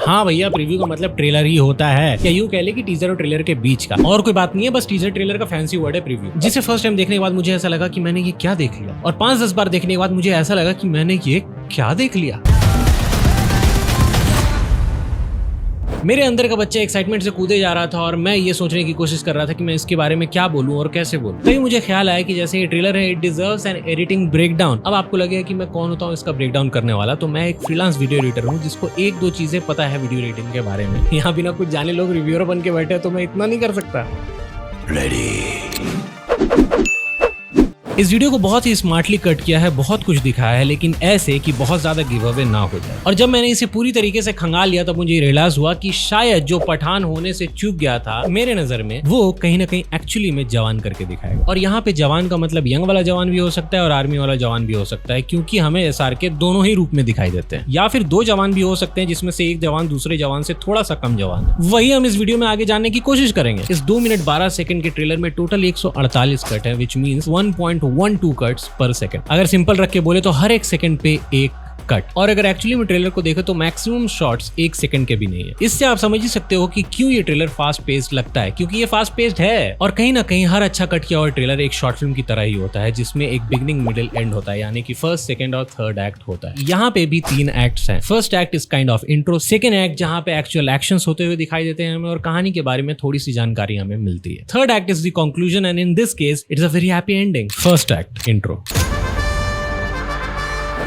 हाँ भैया, प्रीव्यू का मतलब ट्रेलर ही होता है, या यूं कह ले कि टीजर और ट्रेलर के बीच का। और कोई बात नहीं है, बस टीजर ट्रेलर का फैंसी वर्ड है प्रीव्यू, जिसे फर्स्ट टाइम देखने के बाद मुझे ऐसा लगा कि मैंने ये क्या देख लिया, और 5-10 बार देखने के बाद मुझे ऐसा लगा कि मैंने ये क्या देख लिया। मेरे अंदर का बच्चा एक्साइटमेंट से कूदे जा रहा था और मैं ये सोचने की कोशिश कर रहा था कि मैं इसके बारे में क्या बोलूं और कैसे बोलूं। तभी मुझे ख्याल आया कि जैसे ये ट्रेलर है, it deserves an editing breakdown. अब आपको लगेगा कि मैं कौन होता हूं इसका ब्रेकडाउन करने वाला, तो मैं एक फ्रीलांस वीडियो एडिटर हूं जिसको 1-2 चीजें पता है वीडियो एडिटिंग के बारे में। यहाँ बिना कुछ जाने लोग रिव्यूअर बन के बैठे, तो मैं इतना नहीं कर सकता। इस वीडियो को बहुत ही स्मार्टली कट किया है, बहुत कुछ दिखाया है, लेकिन ऐसे कि बहुत ज्यादा गिव अवे ना हो जाए। और जब मैंने इसे पूरी तरीके से खंगाल लिया तब मुझे रियलाइज हुआ कि शायद जो पठान होने से चूक गया था मेरे नजर में, वो कहीं ना कहीं एक्चुअली में जवान करके दिखाएगा। और यहाँ पे जवान का मतलब यंग वाला जवान भी हो सकता है और आर्मी वाला जवान भी हो सकता है, क्योंकि हमें एसआर के दोनों ही रूप में दिखाई देते हैं, या फिर 2 जवान भी हो सकते हैं जिसमें से एक जवान दूसरे जवान से थोड़ा सा कम जवान है। वही हम इस वीडियो में आगे जानने की कोशिश करेंगे। इस 2 मिनट 12 सेकंड के ट्रेलर में टोटल 148 कट है, विच मीन्स 1.12 कट्स पर सेकंड। अगर सिंपल रख के बोले तो हर एक सेकंड पे एक कट। और अगर एक्चुअली में ट्रेलर को देखे तो मैक्सिमम शॉट्स 1 सेकंड के भी नहीं है। इससे आप समझ ही सकते हो कि क्यों ये ट्रेलर फास्ट पेस्ड लगता है, क्योंकि ये फास्ट पेस्ड है। और कहीं ना कहीं हर अच्छा कट किया हुआ ट्रेलर एक शॉर्ट फिल्म की तरह ही होता है, जिसमें एक बिगनिंग, मिडिल, एंड होता है, यानी कि फर्स्ट, सेकंड और थर्ड एक्ट होता है। यहाँ पे भी 3 एक्ट्स हैं। First act is kind of intro, second act जहाँ पे एक्चुअल एक्शंस होते हुए दिखाई देते हैं हमें और कहानी के बारे में थोड़ी सी जानकारी हमें मिलती है। Third act is the conclusion and in this case it's a very happy ending. First act intro.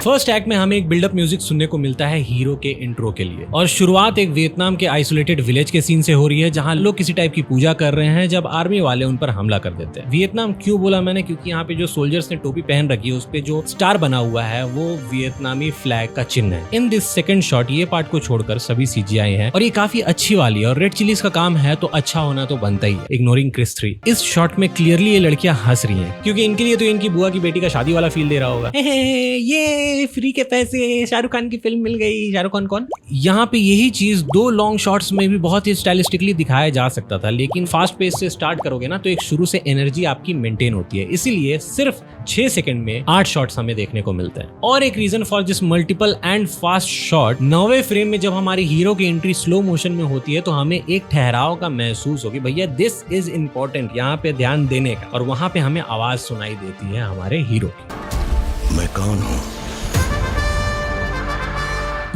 First act में हमें एक बिल्डअप म्यूजिक सुनने को मिलता है हीरो के इंट्रो के लिए, और शुरुआत एक वियतनाम के आइसोलेटेड विलेज के सीन से हो रही है, जहां लोग किसी टाइप की पूजा कर रहे हैं जब आर्मी वाले उन पर हमला कर देते हैं। वियतनाम क्यों बोला मैंने, क्योंकि यहाँ पे जो सोल्जर्स ने टोपी पहन रखी है उस पे जो स्टार बना हुआ है वो वियतनामी फ्लैग का चिन्ह है। इन दिस सेकंड शॉट ये पार्ट को छोड़कर सभी CGI है और ये काफी अच्छी वाली है, और रेड चिलीज का काम है तो अच्छा होना तो बनता ही है। इग्नोरिंग क्रिस 3, इस शॉट में क्लियरली ये लड़कियां हंस रही हैं, क्योंकि इनके लिए तो इनकी बुआ की बेटी का शादी वाला फील दे रहा होगा। ये फ्री के पैसे, शाहरुख खान की फिल्म मिल गई। शाहरुख खान कौन? यहाँ पे यही चीज 2 लॉन्ग शॉट्स में भी बहुत ही स्टाइलिस्टिकली दिखाया जा सकता था, लेकिन फास्ट पेस से स्टार्ट करोगे ना तो एक शुरू से एनर्जी आपकी मेंटेन होती है, इसीलिए सिर्फ 6 सेकंड में 8 शॉट्स हमें देखने को मिलते हैं। और एक reason for this multiple and fast shot, 9वें फ्रेम में जब हमारी हीरो की एंट्री स्लो मोशन में होती है तो हमें एक ठहराव का महसूस होगी, भैया दिस इज इंपॉर्टेंट, यहाँ पे ध्यान देने का। और वहां पे हमें आवाज सुनाई देती है हमारे हीरो की। मैं कौन हूँ?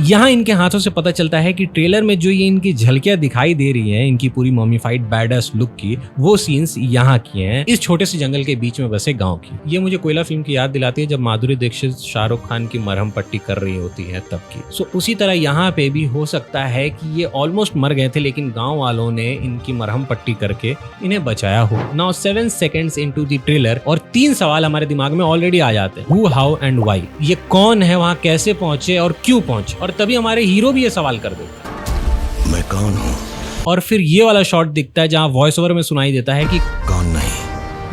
यहाँ इनके हाथों से पता चलता है कि ट्रेलर में जो ये इनकी झलकियां दिखाई दे रही हैं, इनकी पूरी मॉमिफाइड बैडएस लुक की, वो सीन्स यहाँ की हैं, इस छोटे से जंगल के बीच में बसे गांव की। ये मुझे कोयला फिल्म की याद दिलाती है, जब माधुरी दीक्षित शाहरुख खान की मरहम पट्टी कर रही होती है तब की। सो उसी तरह यहाँ पे भी हो सकता है कि ये ऑलमोस्ट मर गए थे, लेकिन गाँव वालों ने इनकी मरहम पट्टी करके इन्हें बचाया हो। Now 7 seconds into the trailer और 3 सवाल हमारे दिमाग में ऑलरेडी आ जाते हैं, हु, हाउ एंड व्हाई। ये कौन है, वहाँ कैसे पहुंचे और क्यों पहुंचे, और तभी हमारे हीरो भी ये सवाल कर देता। मैं कौन हूँ? और फिर ये वाला शॉट दिखता है जहां वॉइस ओवर में सुनाई देता है कि कौन नहीं,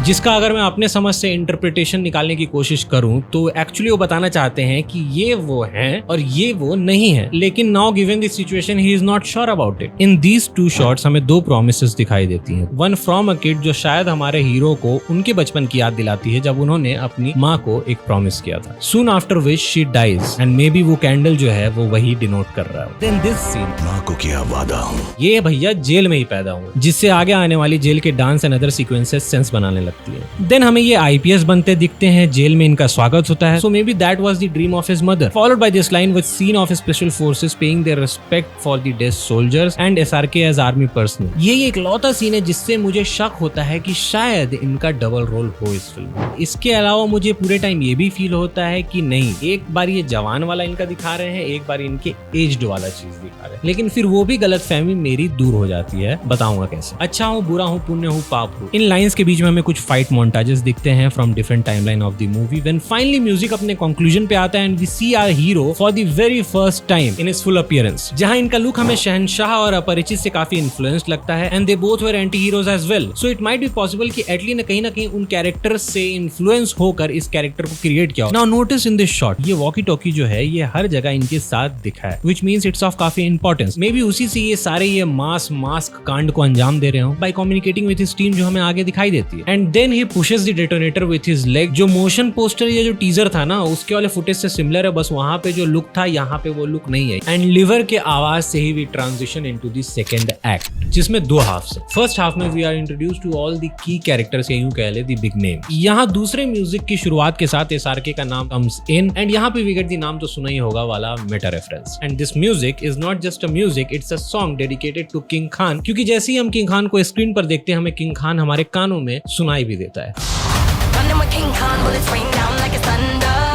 जिसका अगर मैं अपने समझ से इंटरप्रिटेशन निकालने की कोशिश करूं तो एक्चुअली वो बताना चाहते हैं कि ये वो हैं और ये वो नहीं है, लेकिन now given this situation he is not sure about it. In these 2 shots हमें 2 प्रॉमिसेस दिखाई देती हैं। वन फ्रॉम अ किड, जो शायद हमारे हीरो को उनके बचपन की याद दिलाती है जब उन्होंने अपनी माँ को एक प्रॉमिस किया था। Soon after which she dies, and maybe वो कैंडल जो है वो वही डिनोट कर रहा है। देन दिस सीन, माँ को क्या वादा हूँ, ये भैया जेल में ही पैदा हुआ, जिससे आगे आने वाली जेल के dance and other sequences sense बनाने लगती है। देन हमें ये IPS बनते दिखते हैं, जेल में इनका स्वागत होता है। So maybe that was the dream of his mother, followed by this line with scene of special forces paying their respect for the dead soldiers and SRK as army personnel. ये एक लौता scene है जिससे मुझे शक होता है कि शायद इनका डबल रोल हो इस फिल्म में। इसके अलावा मुझे पूरे टाइम ये भी फील होता है कि नहीं, एक बार ये जवान वाला इनका दिखा रहे हैं, एक बार इनके एज्ड वाला चीज दिखा रहे हैं, लेकिन फिर वो भी गलतफहमी मेरी दूर हो जाती है। बताऊंगा कैसे। अच्छा हूँ, बुरा हूँ, पुण्य हूँ, पाप हूँ। इन लाइंस के बीच में हमें कुछ फाइट मोन्टाजेस दिखते हैं from different timeline of the movie. When finally music अपने कंक्लूजन पे आता है and we see our hero for the very first time in his full appearance, जहां इनका लुक हमें शहंशाह और अपरिचित से काफी इन्फ्लुएंस्ड लगता है, and they both were anti heroes as well. So it might be possible कि एटली ने कहीं ना कहीं उन कैरेक्टर्स से इन्फ्लुएंस होकर इस कैरेक्टर को क्रिएट किया। Now notice in this shot, ये वॉकी टॉकी जो है ये हर जगह इनके साथ दिखा है, व्हिच मींस इट्स ऑफ काफी इंपॉर्टेंस। मे बी उसी से ये सारे ये मास्क कांड को अंजाम दे रहे हो by communicating with his team, जो हमें आगे दिखाई देती है। And and then he pushes the detonator with his leg. जो मोशन पोस्टर या जो टीजर था ना उसके वाले फुटेज से सिमिलर है, बस वहां पे जो लुक था यहाँ पे वो लुक नहीं है। एंड लिवर के आवाज से ही we transition into the second act, जिसमें दो हाफ्स है। फर्स्ट हाफ में we are introduced to all the key characters, यूं कह ले द बिग नेम। यहाँ दूसरे म्यूजिक की शुरुआत के साथ एसआरके का नाम कम्स इन एंड यहाँ पे वी गेट द नाम तो सुना ही होगा वाला meta reference. And this music is not just a music, it's a song dedicated to king Khan, क्योंकि जैसे ही हम किंग खान को स्क्रीन पर देखते हैं हमें किंग खान हमारे कानों में सुनाई भी देता है।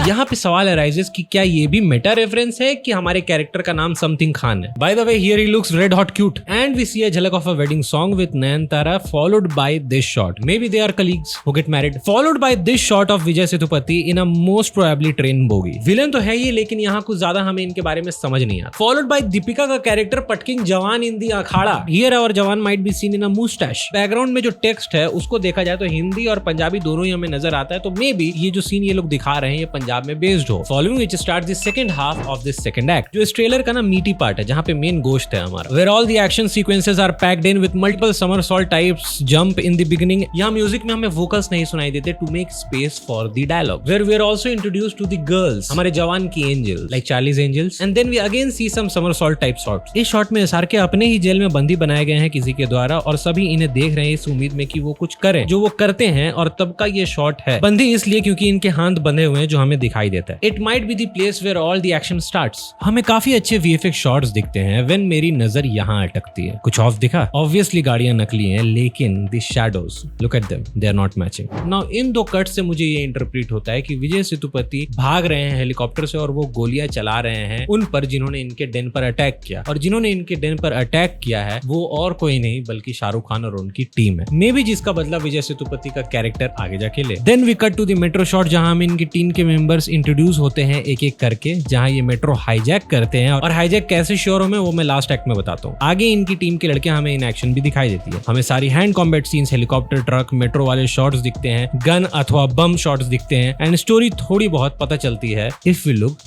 यहाँ पे सवाल अराइजेस कि क्या ये भी मेटा रेफरेंस है कि हमारे कैरेक्टर का नाम समथिंग खान है। By the way here he looks red hot cute and we see a झलक of a wedding song with Nayanthara followed by this shot, maybe they are colleagues who get married, followed by this shot of Vijay Sethupathi in a most probably train bogie. Villain तो है ये, लेकिन यहाँ कुछ ज्यादा हमें इनके बारे में समझ नहीं आता। फॉलोड बाय दीपिका का कैरेक्टर पटकिंग जवान इन दी अखाड़ा, हियर आवर जवान might be seen in a moustache. Background में जो टेक्स्ट है उसको देखा जाए तो हिंदी और पंजाबी दोनों ही हमें नजर आता है, तो मे बी ये जो सीन ये लोग दिखा रहे हैं ये पंजाब में बेस्ड हो। Following which starts the second half of this second act, जो इस ट्रेलर का ना मीटी पार्ट है जहाँ पे मेन गोश्त है हमारा, where all the action sequences are packed in with multiple somersault types jump in the beginning। यहाँ म्यूजिक में हमें वोकल्स नहीं सुनाई देते to make space for the dialogue, where we are also introduced to the girls, हमारे जवान की angel like Charlie's Angels, and then we again see some somersault type shots। इस शॉट में एसआरके अपने ही जेल में बंदी बनाए गए हैं किसी के द्वारा और सभी इन्हें देख रहे हैं इस उम्मीद में कि वो कुछ करें, जो वो करते हैं, और तब का ये शॉट है। बंदी इसलिए क्योंकि इनके हाथ बंधे हुए हैं जो हमें दिखाई देता है। It might be the place where all the action starts. हमें काफी अच्छे वीएफएक्स शॉट्स दिखते हैं व्हेन मेरी नजर यहाँ अटकती है। कुछ ऑफ दिखा? ऑब्वियसली गाड़ियां नकली हैं, लेकिन the shadows, look at them, they are not matching. Now in दो कट से मुझे ये इंटरप्रेट होता है कि विजय सेतुपति भाग रहे हैं हेलीकॉप्टर से और वो गोलियां चला रहे हैं उन पर जिन्होंने इनके डेन पर अटैक किया, और जिन्होंने इनके डेन पर अटैक किया है वो और कोई नहीं बल्कि शाहरुख खान और उनकी टीम है। मे बी जिसका बदला विजय सेतुपति का कैरेक्टर आगे जाके ले। Then we cut to the metro shot जहां हमें इनकी टीम के मेंबर्स इंट्रोड्यूस होते हैं एक एक करके, जहां ये मेट्रो हाईजैक करते हैं, और हाईजैक कैसे श्योर हो मैं वो मैं लास्ट एक्ट में बताता हूँ। आगे इनकी टीम की लड़कियां हमें इन एक्शन भी दिखाई देती है। हमें सारी hand combat scenes, helicopter, truck, metro वाले शॉट्स दिखते हैं, गन अथवा बम शॉट्स दिखते हैं, एंड स्टोरी थोड़ी बहुत पता चलती है इफ वी लुक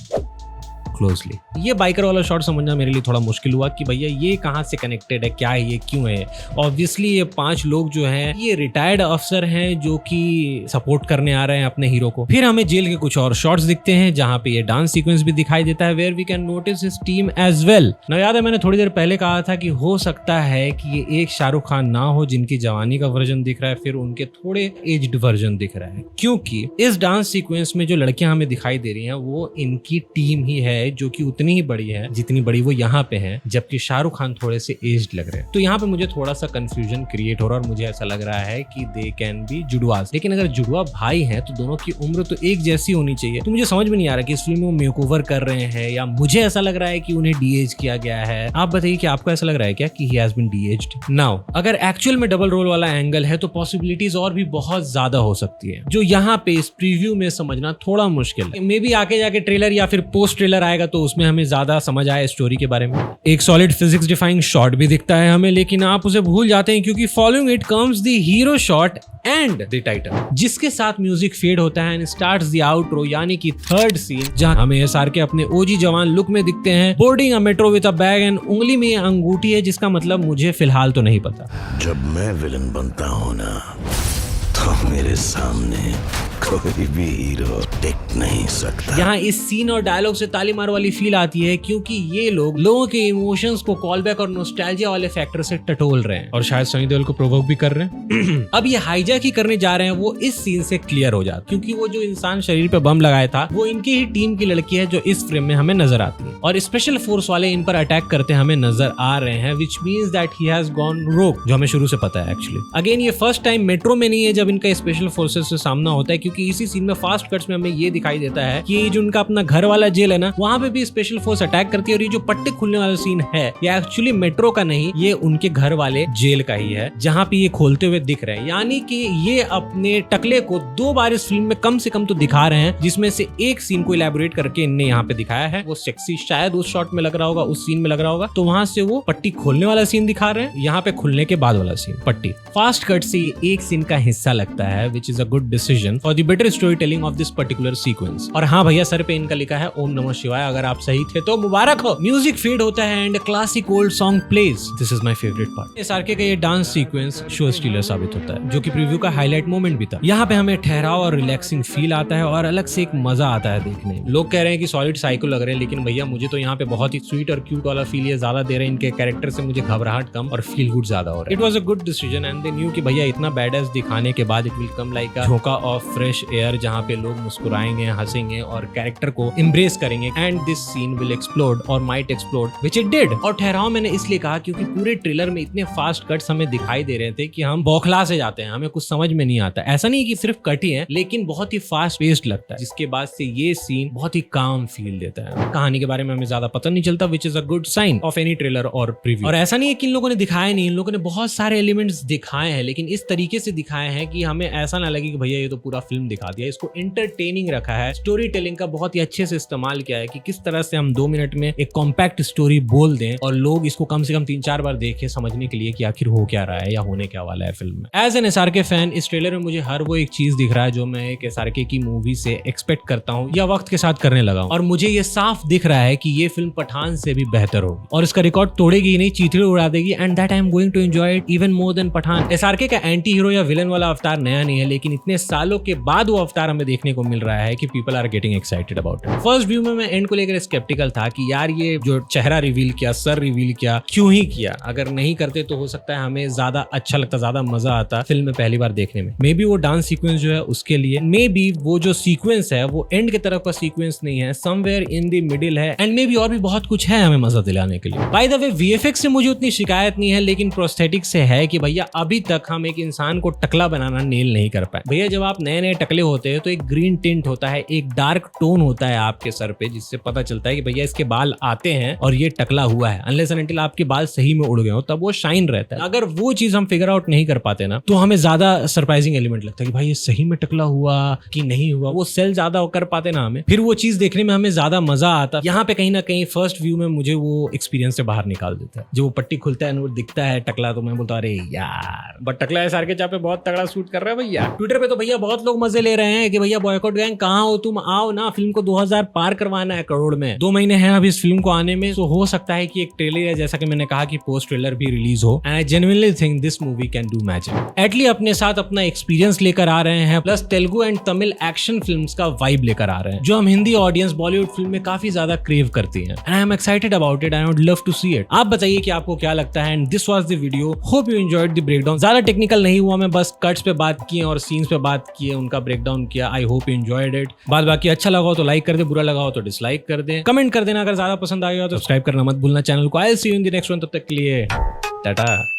क्लोजली। ये बाइकर वाला शॉट समझना मेरे लिए थोड़ा मुश्किल हुआ कि भैया ये कहाँ से कनेक्टेड है, क्या है, ये क्यों है। ऑब्वियसली ये 5 लोग जो हैं ये रिटायर्ड अफसर हैं जो कि सपोर्ट करने आ रहे हैं अपने हीरो को। फिर हमें जेल के कुछ और शॉट्स दिखते हैं जहाँ पे ये डांस सीक्वेंस भी दिखाई देता है, where we can notice his team as well. ना याद है मैंने थोड़ी देर पहले कहा था कि हो सकता है कि ये एक शाहरुख खान ना हो जिनकी जवानी का वर्जन दिख रहा है, फिर उनके थोड़े एज्ड वर्जन दिख रहा है, क्योंकि इस डांस सीक्वेंस में जो लड़कियां हमें दिखाई दे रही हैं वो इनकी टीम ही है जो कि उतनी ही बड़ी है जितनी बड़ी वो यहाँ पे है, जबकि शाहरुख खान थोड़े से एज्ड लग रहे हैं। तो यहाँ पे मुझे थोड़ा सा कंफ्यूजन क्रिएट हो रहा है और मुझे ऐसा लग रहा है कि दे कैन बी जुड़वास। लेकिन अगर जुड़वा भाई हैं तो दोनों की उम्र तो एक जैसी होनी चाहिए। तो मुझे समझ में नहीं आ रहा कि इस फिल्म में वो मेकओवर कर रहे हैं या मुझे ऐसा लग रहा है कि उन्हें डी-एज किया गया है। आप बताइए कि आपको ऐसा लग रहा है क्या कि he has been de-aged? Now अगर एक्चुअल में डबल रोल वाला एंगल है तो पॉसिबिलिटीज और भी बहुत ज्यादा हो सकती है, जो यहाँ पे इस प्रीव्यू में समझना थोड़ा मुश्किल है। मे बी आके जाके ट्रेलर या फिर पोस्ट ट्रेलर आएगा तो उसमें हमें ज्यादा समझ आए स्टोरी के बारे में। एक सॉलिड फिजिक्स डिफाइंग शॉट भी दिखता है हमें, लेकिन आप उसे भूल जाते हैं क्योंकि following it comes the hero shot and the title, जिसके साथ म्यूजिक फेड होता है एंड स्टार्ट्स द आउट्रो, यानी कि थर्ड सीन, जहां हमें एसआरके अपने ओजी जवान लुक में दिखते हैं boarding a metro with a bag and उंगली में अंगूठी है, जिसका मतलब मुझे फिलहाल तो नहीं पता। जब मैं विलन बनता हूं ना तो मेरे सामने कोई भी हीरो टिक नहीं सकता। यहाँ इस सीन और डायलॉग से ताली मार वाली फील आती है क्योंकि ये लोग लोगों के इमोशंस को कॉल बैक और नॉस्टैल्जिया वाले फैक्टर से टटोल रहे हैं और शायद सनी देओल को प्रोवोक भी कर रहे हैं। अब ये हाईजैक ही करने जा रहे हैं वो इस सीन से क्लियर हो जाता, क्योंकि वो जो इंसान शरीर पे बम लगाया था वो इनकी ही टीम की लड़की है जो इस फ्रेम में हमें नजर आती है, और स्पेशल फोर्स वाले इन पर अटैक करते हमें नजर आ रहे हैं, which means that he has gone रोग, जो हमें शुरू से पता है एक्चुअली। अगेन ये फर्स्ट टाइम मेट्रो में नहीं है जब इनका स्पेशल फोर्सेस से सामना होता है, क्योंकि इसी सीन में फास्ट कट्स में हमें ये दिखाई देता है कि जो उनका अपना घर वाला जेल है ना, वहां पे भी स्पेशल फोर्स अटैक करती है, और ये जो पट्टे खुलने वाला सीन है ये एक्चुअली मेट्रो का नहीं, ये उनके घर वाले जेल का ही है जहां पे ये खोलते हुए दिख रहे हैं। यानी कि ये अपने टकले को 2 बार इस फिल्म में कम से कम तो दिखा रहे हैं, जिसमें से एक सीन को इलैबोरेट करके इनने यहाँ पे दिखाया है, वो सेक्सी शायद उस शॉट में लग रहा होगा, उस सीन में लग रहा होगा, तो वहां से वो पट्टी खोलने वाला सीन दिखा रहे हैं, यहाँ पे खुलने के बाद वाला सीन पट्टी। फास्ट कट से एक सीन का हिस्सा लगता है, विच is a good decision for the better story telling of this particular sequence. और हाँ भैया, सर पे इनका लिखा है ओम नमः शिवाय, अगर आप सही थे तो मुबारक हो। म्यूजिक फेड होता है and classic old song plays. This is my favourite part. SRK का ये डांस सीक्वेंस शो स्टीलर साबित होता है, जो कि प्रीव्यू का हाईलाइट मोमेंट भी था। यहाँ पे हमें ठहराव और रिलैक्सिंग फील आता है और अलग से एक मजा आता है देखने में। लोग कह रहे हैं कि सॉलिड साइको लग रहे हैं, लेकिन भैया मुझे तो यहाँ पे बहुत ही स्वीट और क्यूट वाला फील ये ज्यादा दे रहे हैं। इनके कैरेक्टर से मुझे घबराहट कम और फील गुड ज्यादा हो रहा है। It was a good decision and they knew कि भैया इतना बैडएस दिखाने के बाद इट विल कम लाइक अ झोंका ऑफ फ्रेश एयर, जहाँ पे लोग मुस्कुराएंगे, हंसेंगे और कैरेक्टर को एम्ब्रेस करेंगे and this scene will explode और might explode which it did. और ठहराव मैंने इसलिए कहा क्योंकि पूरे ट्रेलर में इतने फास्ट कट्स हमें दिखाई दे रहे थे कि हम बौखला से जाते हैं, हमें कुछ समझ में नहीं आता। ऐसा नहीं कि सिर्फ कट ही है, लेकिन बहुत ही फास्ट पेस्ड लगता है, जिसके बाद से ये सीन बहुत ही काम फील देता है। कहानी के बारे में हमें ज्यादा पता नहीं चलता, which is a good sign of any trailer और प्रीव्यू। और ऐसा नहीं है कि इन लोगों ने दिखाया नहीं, इन लोगों ने बहुत सारे एलिमेंट्स दिखाए हैं, लेकिन इस तरीके से दिखाए हैं कि हमें ऐसा ना लगे कि भैया ये तो पूरा फिल्म दिखा दिया। इसको एंटरटेनिंग रखा है, स्टोरी टेलिंग का बहुत ही अच्छे से इस्तेमाल किया है कि किस तरह से हम 2 मिनट में एक कॉम्पैक्ट स्टोरी बोल दें और लोग इसको कम से कम 3-4 बार देखें समझने के लिए कि आखिर हो क्या रहा है या होने क्या वाला है फिल्म में। एज एन एसआरके फैन इस ट्रेलर में मुझे हर वो एक चीज दिख रहा है जो मैं एक एसआरके की मूवी से एक्सपेक्ट करता हूँ या वक्त के साथ करने लगा हूँ। और मुझे ये साफ दिख रहा है कि ये फिल्म पठान से भी बेहतर होगी और इसका रिकॉर्ड तोड़ेगी नहीं, चीथड़े उड़ा देगी and that I am going to enjoy it even more than Pathaan. SRK का एंटी हीरो या विलन वाला अवतार नया नहीं है, लेकिन इतने सालों के बाद वो अवतार हमें देखने को मिल रहा है कि people are getting excited about it. First view में मैं एंड को लेकर स्केप्टिकल था कि यार ये जो चेहरा रिवील किया, सर रिवील किया, क्यों ही किया। अगर नहीं करते तो हो सकता है हमें ज्यादा अच्छा लगता, ज्यादा मजा आता फिल्म में पहली बार देखने में। मे बी वो डांस सीक्वेंस जो है उसके लिए, मे बी वो जो सीक्वेंस है वो एंड की तरफ का सीक्वेंस नहीं है, समवेयर इन द मिडिल है एंड मे बी और भी बहुत कुछ है हमें मजा दिलाने के लिए। बाय द वे वीएफएक्स से मुझे उतनी शिकायत नहीं है, लेकिन प्रोस्थेटिक से है कि भैया अभी तक हम एक इंसान को टकला बनाना नेल नहीं कर पाए। भैया जब आप नए नए टकले होते हैं तो एक ग्रीन टिंट होता है, एक डार्क टोन होता है आपके सर पे, जिससे पता चलता है कि भैया इसके बाल आते हैं और ये टकला हुआ है। अनलेस एंड अनटिल आपके बाल सही में उड़ गए हो तब वो शाइन रहता है। अगर वो चीज हम फिगर आउट नहीं कर पाते ना तो हमें ज्यादा सरप्राइजिंग एलिमेंट लगता है कि भाई ये सही में टकला हुआ कि नहीं हुआ। वो सेल ज्यादा कर पाते ना हमें, फिर वो चीज देखने में हमें ज्यादा मजा आता। यहाँ पे कहीं ना कहीं फर्स्ट व्यू में मुझे वो एक्सपीरियंस से बाहर निकाल देता है। जब वो पट्टी खुलता है वो दिखता है टकला, तो मैं बोलता हूँ अरे यार, बट टकला एसआरके चाप पे बहुत तगड़ा शूट कर रहा है भैया। ट्विटर पे तो भैया बहुत लोग मजे ले रहे हैं कि भैया बॉयकॉट गैंग कहाँ हो तुम, आओ ना, फिल्म को 2000 पार करवाना है करोड़ में। 2 महीने हैं अभी इस फिल्म को आने में, तो हो सकता है कि एक ट्रेलर है, जैसा कि मैंने कहा कि पोस्ट ट्रेलर भी रिलीज हो। And I genuinely think this movie can do magic. Atlee अपने साथ अपना एक्सपीरियंस लेकर आ रहे हैं, plus Telugu and Tamil action films का वाइब लेकर आ रहे हैं, जो हम हिंदी ऑडियंस बॉलीवुड फिल्म में काफी ज्यादा क्रेव करती हैं। And I am excited about it, I would love to see it. आप बताइए कि आपको क्या लगता है। And this was the video, hope you enjoyed the breakdown. ज्यादा टेक्निकल नहीं हुआ, मैं बस कट्स पे बात किए और सीन्स पे बात किए, उनका ब्रेकडाउन किया। I hope you enjoyed it. बाद बाकी अच्छा लगा हो तो लाइक कर दे, बुरा लगा हो तो डिसलाइक कर दे, कमेंट कर देना। अगर ज्यादा पसंद आया हो तो सब्सक्राइब करना मत भूलना चैनल को। I will see you in the next one, तब तक के लिए टाटा।